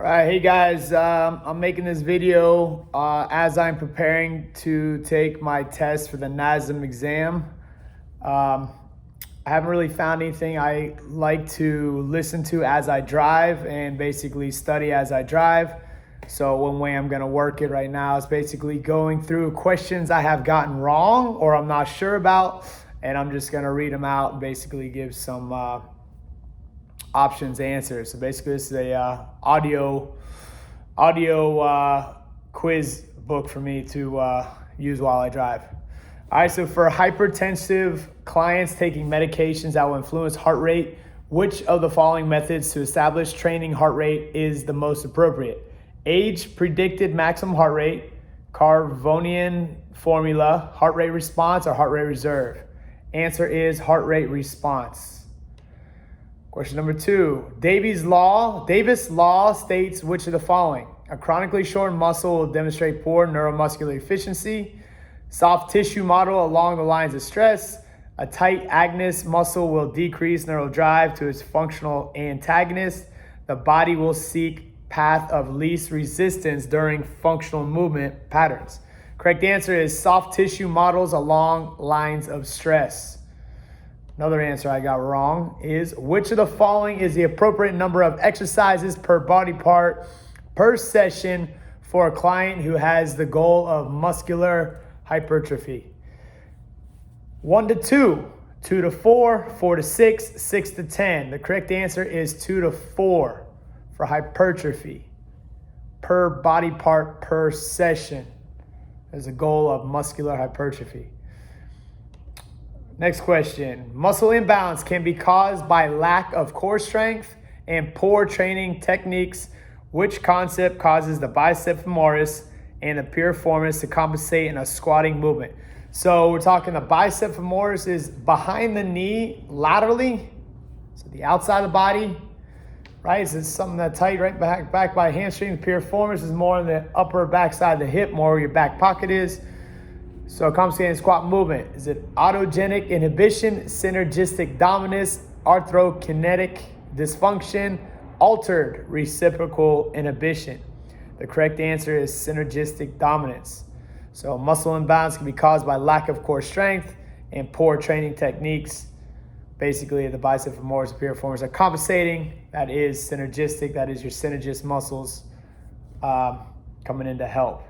All right, hey guys, I'm making this video as I'm preparing to take my test for the NASM exam. I haven't really found anything I like to listen to as I drive and basically study as I drive. So one way I'm gonna work it right now is basically going through questions I have gotten wrong or I'm not sure about, and I'm just gonna read them out and basically give some options answers. So basically this is a audio quiz book for me to use while I drive. All right, so for hypertensive clients taking medications that will influence heart rate, which of the following methods to establish training heart rate is the most appropriate? Age predicted maximum heart rate, Carvonian formula, heart rate response, or heart rate reserve? Answer is heart rate response. Question number 2, Davis law states which of the following? A chronically shortened muscle will demonstrate poor neuromuscular efficiency. Soft tissue model along the lines of stress. A tight agonist muscle will decrease neural drive to its functional antagonist. The body will seek path of least resistance during functional movement patterns. Correct answer is soft tissue models along lines of stress. Another answer I got wrong is which of the following is the appropriate number of exercises per body part per session for a client who has the goal of muscular hypertrophy? 1 to 2, 2 to 4, 4 to 6, 6 to 10. The correct answer is 2 to 4 for hypertrophy per body part per session as a goal of muscular hypertrophy. Next question. Muscle imbalance can be caused by lack of core strength and poor training techniques. Which concept causes the bicep femoris and the piriformis to compensate in a squatting movement? So we're talking the bicep femoris is behind the knee laterally, so the outside of the body, right? So it's something that's tight right back by hamstring. The piriformis is more on the upper back side of the hip, more where your back pocket is. So compensating squat movement, is it autogenic inhibition, synergistic dominance, arthrokinetic dysfunction, altered reciprocal inhibition? The correct answer is synergistic dominance. So muscle imbalance can be caused by lack of core strength and poor training techniques. Basically, the bicep femoris and piriformis are compensating. That is synergistic. That is your synergist muscles coming in to help.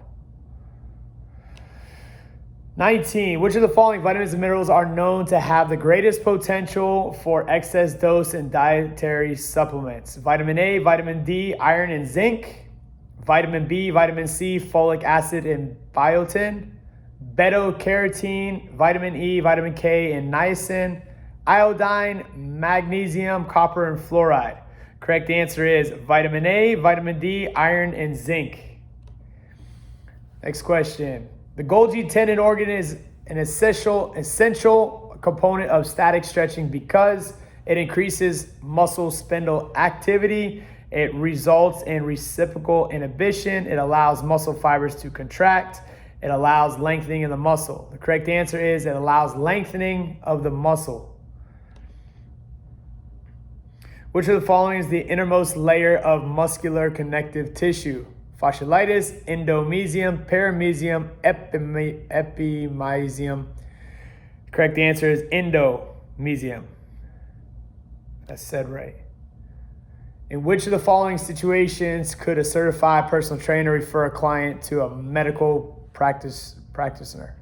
19, which of the following vitamins and minerals are known to have the greatest potential for excess dose in dietary supplements? Vitamin A, vitamin D, iron and zinc. Vitamin B, vitamin C, folic acid and biotin. Beta-carotene, vitamin E, vitamin K, and niacin. Iodine, magnesium, copper, and fluoride. Correct answer is vitamin A, vitamin D, iron, and zinc. Next question. The Golgi tendon organ is an essential component of static stretching because it increases muscle spindle activity. It results in reciprocal inhibition. It allows muscle fibers to contract. It allows lengthening of the muscle. The correct answer is it allows lengthening of the muscle. Which of the following is the innermost layer of muscular connective tissue? Fasciitis, endomysium, paramysium, epimysium. Correct answer is endomysium. That's said right. In which of the following situations could a certified personal trainer refer a client to a medical practitioner?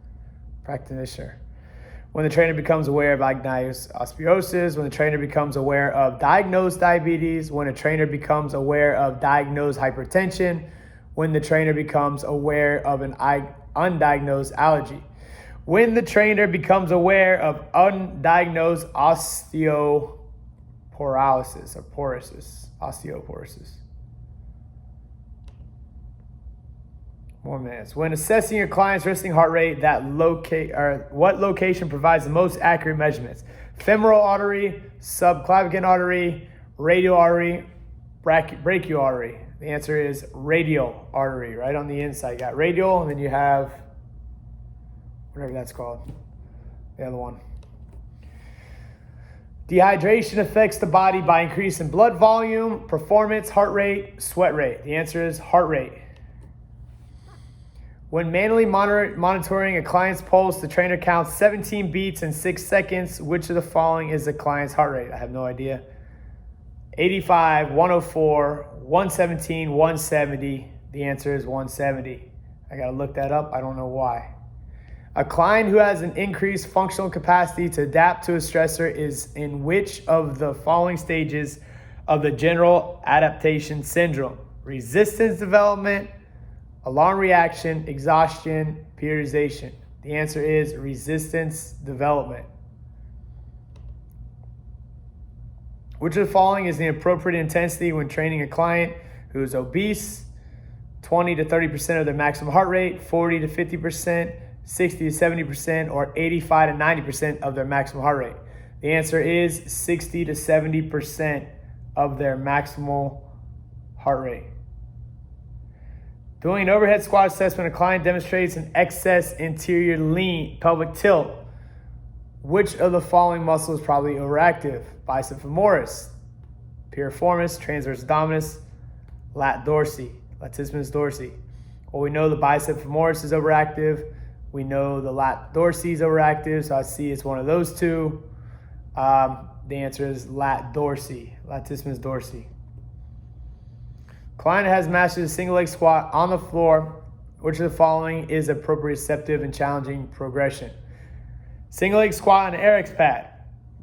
When the trainer becomes aware of diagnosed osteoporosis, when the trainer becomes aware of diagnosed diabetes, when a trainer becomes aware of diagnosed hypertension, when the trainer becomes aware of an undiagnosed allergy, when the trainer becomes aware of undiagnosed osteoporosis. More minutes. When assessing your client's resting heart rate, what location provides the most accurate measurements? Femoral artery, subclavian artery, radial artery, brachial artery. The answer is radial artery, right on the inside. You got radial, and then you have whatever that's called, the other one. Dehydration affects the body by increasing blood volume, performance, heart rate, sweat rate. The answer is heart rate. When manually monitoring a client's pulse, the trainer counts 17 beats in 6 seconds. Which of the following is the client's heart rate? I have no idea. 85, 104, 117, 170. The answer is 170. I gotta look that up. I don't know why. A client who has an increased functional capacity to adapt to a stressor is in which of the following stages of the general adaptation syndrome? Resistance development, alarm reaction, exhaustion, periodization. The answer is resistance development. Which of the following is the appropriate intensity when training a client who is obese? 20 to 30% of their maximum heart rate, 40 to 50%, 60 to 70%, or 85 to 90% of their maximum heart rate. The answer is 60 to 70% of their maximal heart rate. Doing an overhead squat assessment, a client demonstrates an excess anterior lean pelvic tilt. Which of the following muscle is probably overactive? Bicep femoris, piriformis, transverse abdominis, lat dorsi, latissimus dorsi. Well, we know the bicep femoris is overactive. We know the lat dorsi is overactive, so I see it's one of those two. The answer is lat dorsi, latissimus dorsi. Client has mastered a single leg squat on the floor. Which of the following is a proprioceptive and challenging progression? Single leg squat on an Eric's pad,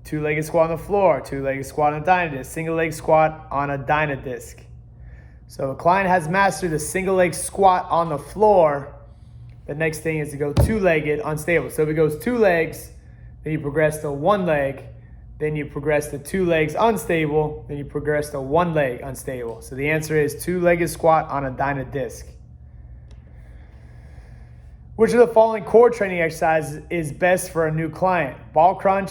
two-legged squat on the floor, two-legged squat on a Dynadisc, single leg squat on a Dynadisc. So a client has mastered the single leg squat on the floor. The next thing is to go two-legged unstable. So if it goes two legs, then you progress to one leg, then you progress to two legs unstable, then you progress to one leg unstable. So the answer is two-legged squat on a Dynadisc. Which of the following core training exercises is best for a new client? Ball crunch,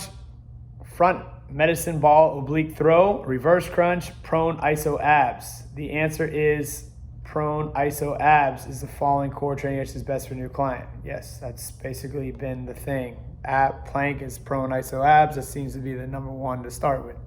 front medicine ball oblique throw, reverse crunch, prone iso abs. The answer is prone iso abs is the following core training exercise best for a new client. Yes, that's basically been the thing. Plank is prone iso abs. That seems to be the number one to start with.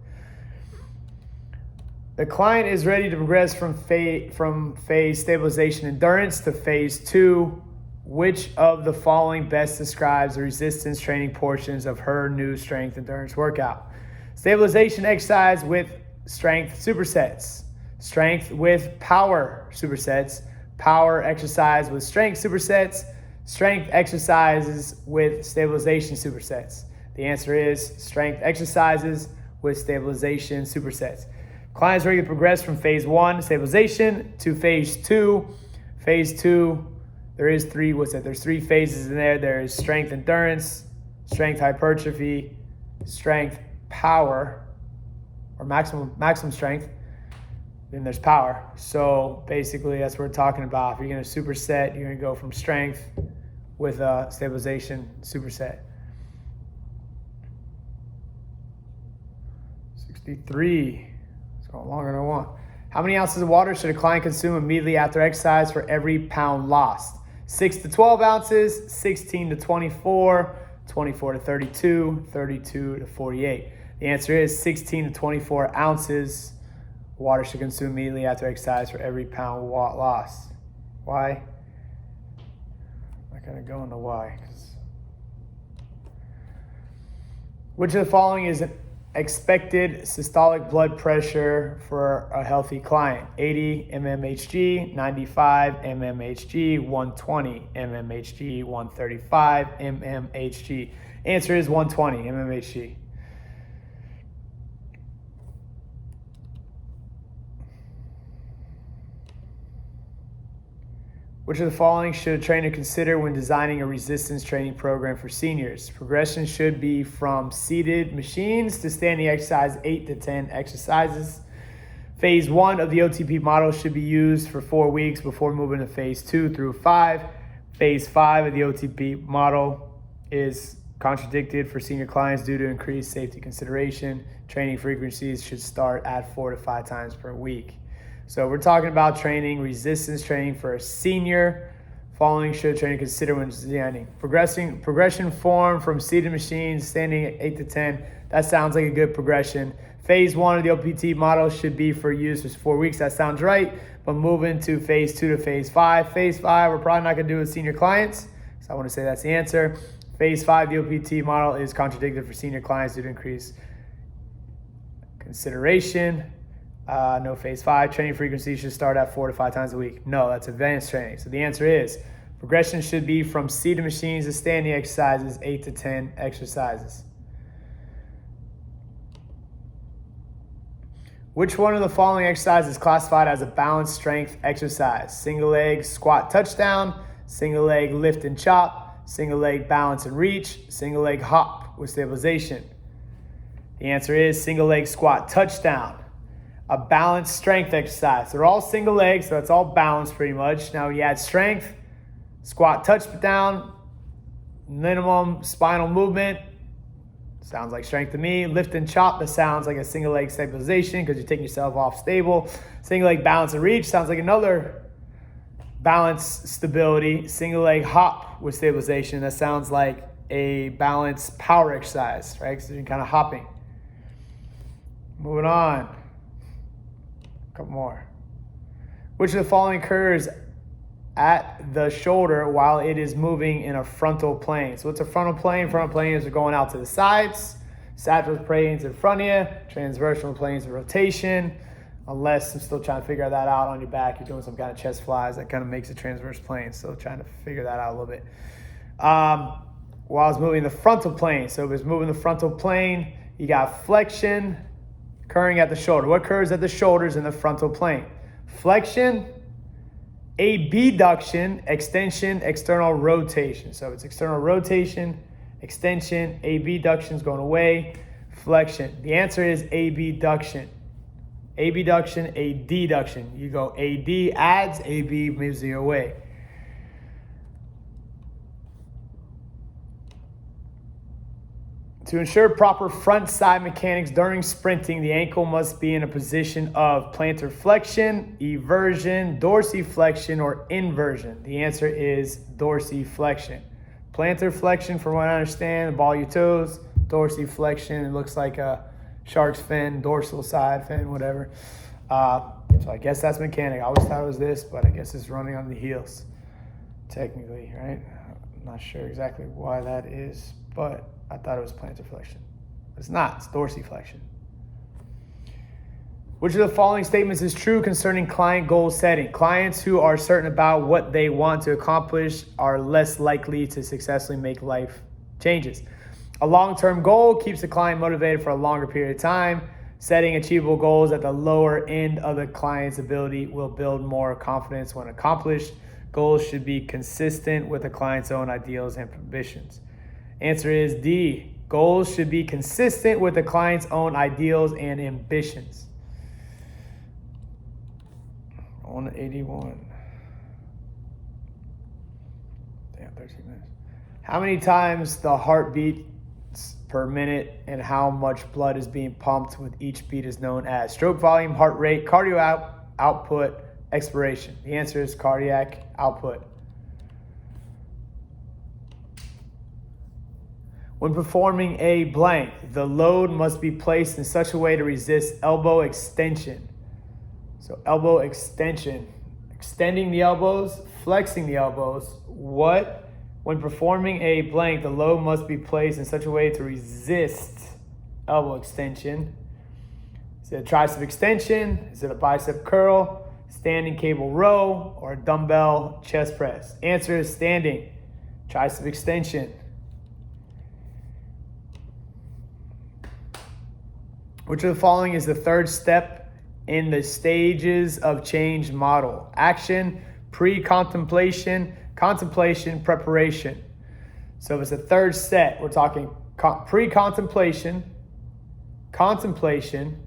The client is ready to progress from phase stabilization endurance to phase 2. Which of the following best describes the resistance training portions of her new strength endurance workout? Stabilization exercise with strength supersets, strength with power supersets, power exercise with strength supersets, strength exercises with stabilization supersets. The answer is strength exercises with stabilization supersets. Clients ready to progress from phase 1, stabilization, to phase 2. Phase 2, there's three phases in there. There's strength endurance, strength hypertrophy, strength power, or maximum strength. Then there's power. So basically that's what we're talking about. If you're going to superset, you're going to go from strength with a stabilization superset. 63. It's going longer than I want. How many ounces of water should a client consume immediately after exercise for every pound lost? 6 to 12 ounces, 16 to 24, 24 to 32, 32 to 48. The answer is 16 to 24 ounces water should consume immediately after exercise for every pound lost. Why? I'm not going to go into why. Which of the following is an expected systolic blood pressure for a healthy client? 80 mmHg, 95 mmHg, 120 mmHg, 135 mmHg. Answer is 120 mmHg. Which of the following should a trainer consider when designing a resistance training program for seniors? Progression should be from seated machines to standing exercise, 8 to 10 exercises. Phase 1 of the OTP model should be used for 4 weeks before moving to phase 2 through 5. Phase 5 of the OTP model is contradicted for senior clients due to increased safety consideration. Training frequencies should start at 4 to 5 times per week. So we're talking about training, resistance training for a senior. following should a trainer consider when designing? Progression form from seated machines, standing at 8 to 10. That sounds like a good progression. Phase 1 of the OPT model should be for use for 4 weeks. That sounds right. But moving to phase 2 to phase 5. Phase 5, we're probably not going to do with senior clients. So I want to say that's the answer. Phase 5, the OPT model is contradicted for senior clients due to increase consideration. No phase 5. Training frequency should start at 4 to 5 times a week. No, that's advanced training. So the answer is progression should be from seated machines to standing exercises, 8 to 10 exercises. Which one of the following exercises is classified as a balanced strength exercise? Single leg squat touchdown, single leg lift and chop, single leg balance and reach, single leg hop with stabilization. The answer is single leg squat touchdown, a balanced strength exercise. They're all single legs, so it's all balanced pretty much. Now when you add strength, squat touchdown, minimum spinal movement, sounds like strength to me. Lift and chop, that sounds like a single leg stabilization because you're taking yourself off stable. Single leg balance and reach sounds like another balance stability. Single leg hop with stabilization, that sounds like a balance power exercise, right? Because you're kind of hopping. Moving on. A couple more. Which of the following occurs at the shoulder while it is moving in a frontal plane? So what's a frontal plane? Frontal planes are going out to the sides. Sagittal planes in front of you. Transversal planes of rotation. Unless I'm still trying to figure that out on your back. You're doing some kind of chest flies. That kind of makes a transverse plane. Still trying to figure that out a little bit. While it's moving the frontal plane. So if it's moving the frontal plane, you got flexion occurring at the shoulder. What occurs at the shoulders in the frontal plane? Flexion, abduction, extension, external rotation. So it's external rotation, extension, abduction is going away, flexion. The answer is abduction. Abduction, adduction. You go AD adds, AB moves you away. To ensure proper front side mechanics during sprinting, the ankle must be in a position of plantar flexion, eversion, dorsiflexion, or inversion. The answer is dorsiflexion. Plantar flexion, from what I understand, ball your toes. Dorsiflexion, it looks like a shark's fin, dorsal side fin, whatever. So I guess that's mechanic. I always thought it was this, but I guess it's running on the heels, technically, right? I'm not sure exactly why that is, but I thought it was plantar flexion. It's not, it's dorsiflexion. Which of the following statements is true concerning client goal setting? Clients who are certain about what they want to accomplish are less likely to successfully make life changes. A long-term goal keeps the client motivated for a longer period of time. Setting achievable goals at the lower end of the client's ability will build more confidence when accomplished. Goals should be consistent with the client's own ideals and ambitions. Answer is D. Goals should be consistent with the client's own ideals and ambitions. On to 81. Damn, 13 minutes. How many times the heart beats per minute and how much blood is being pumped with each beat is known as stroke volume, heart rate, cardio output, expiration. The answer is cardiac output. When performing a blank, the load must be placed in such a way to resist elbow extension. So elbow extension, extending the elbows, flexing the elbows. What? When performing a blank, the load must be placed in such a way to resist elbow extension. Is it a tricep extension? Is it a bicep curl? Standing cable row or a dumbbell chest press? Answer is standing. Tricep extension. Which of the following is the third step in the stages of change model? Action, pre-contemplation, contemplation, preparation. So if it's the third step, we're talking pre-contemplation, contemplation,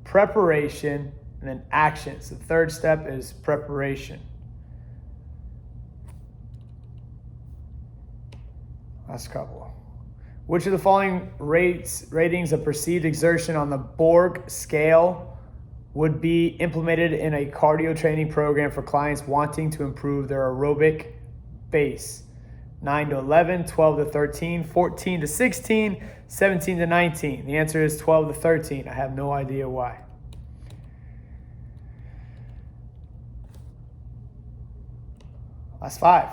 preparation, and then action. So the third step is preparation. Last couple. Which of the following ratings of perceived exertion on the Borg scale would be implemented in a cardio training program for clients wanting to improve their aerobic base. 9 to 11, 12 to 13, 14 to 16, 17 to 19. The answer is 12 to 13. I have no idea why. Last 5.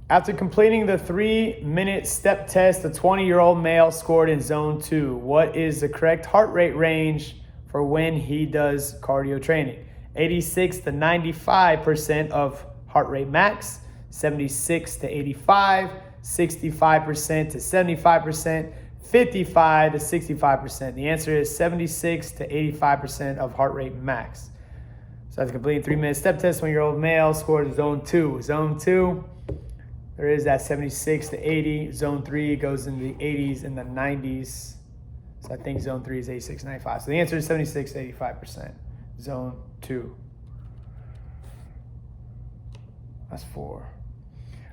After completing the 3-minute step test, the 20-year-old male scored in zone 2. What is the correct heart rate range for when he does cardio training? 86 to 95% of heart rate max, 76 to 85, 65% to 75%, 55 to 65%. The answer is 76 to 85% of heart rate max. So after completing 3-minute step test, 20-year-old male scored zone 2. Zone 2, there is that 76 to 80. Zone 3 goes in the 80s and the 90s. So I think zone 3 is 86 to 95. So the answer is 76 to 85%. Zone 2. That's 4.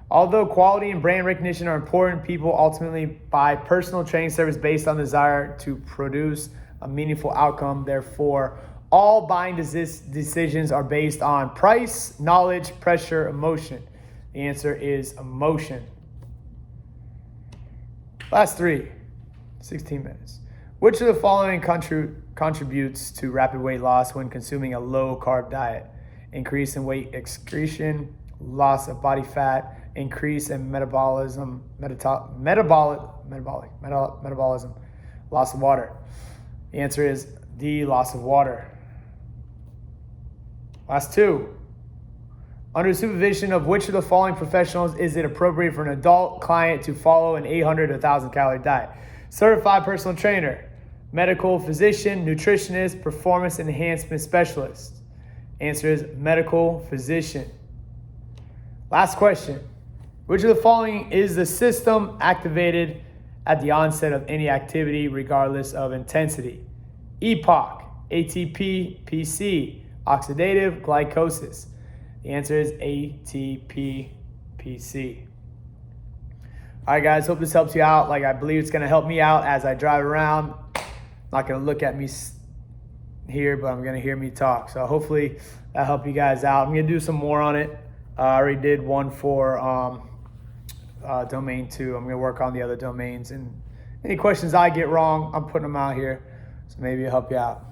Although quality and brand recognition are important, people ultimately buy personal training service based on desire to produce a meaningful outcome. Therefore, all buying decisions are based on price, knowledge, pressure, emotion. The answer is emotion. Last 3, 16 minutes. Which of the following contributes to rapid weight loss when consuming a low-carb diet? Increase in weight excretion, loss of body fat, increase in metabolism, loss of water. The answer is D, loss of water. Last 2. Under supervision of which of the following professionals is it appropriate for an adult client to follow an 800 to 1,000 calorie diet? Certified personal trainer, medical physician, nutritionist, performance enhancement specialist. Answer is medical physician. Last question. Which of the following is the system activated at the onset of any activity regardless of intensity? EPOC, ATP, PC, oxidative glycosis. The answer is ATP, PC. All right, guys, hope this helps you out. Like, I believe it's going to help me out as I drive around. Not going to look at me here, but I'm going to hear me talk. So hopefully that'll help you guys out. I'm going to do some more on it. I already did one for domain 2. I'm going to work on the other domains. And any questions I get wrong, I'm putting them out here. So maybe it'll help you out.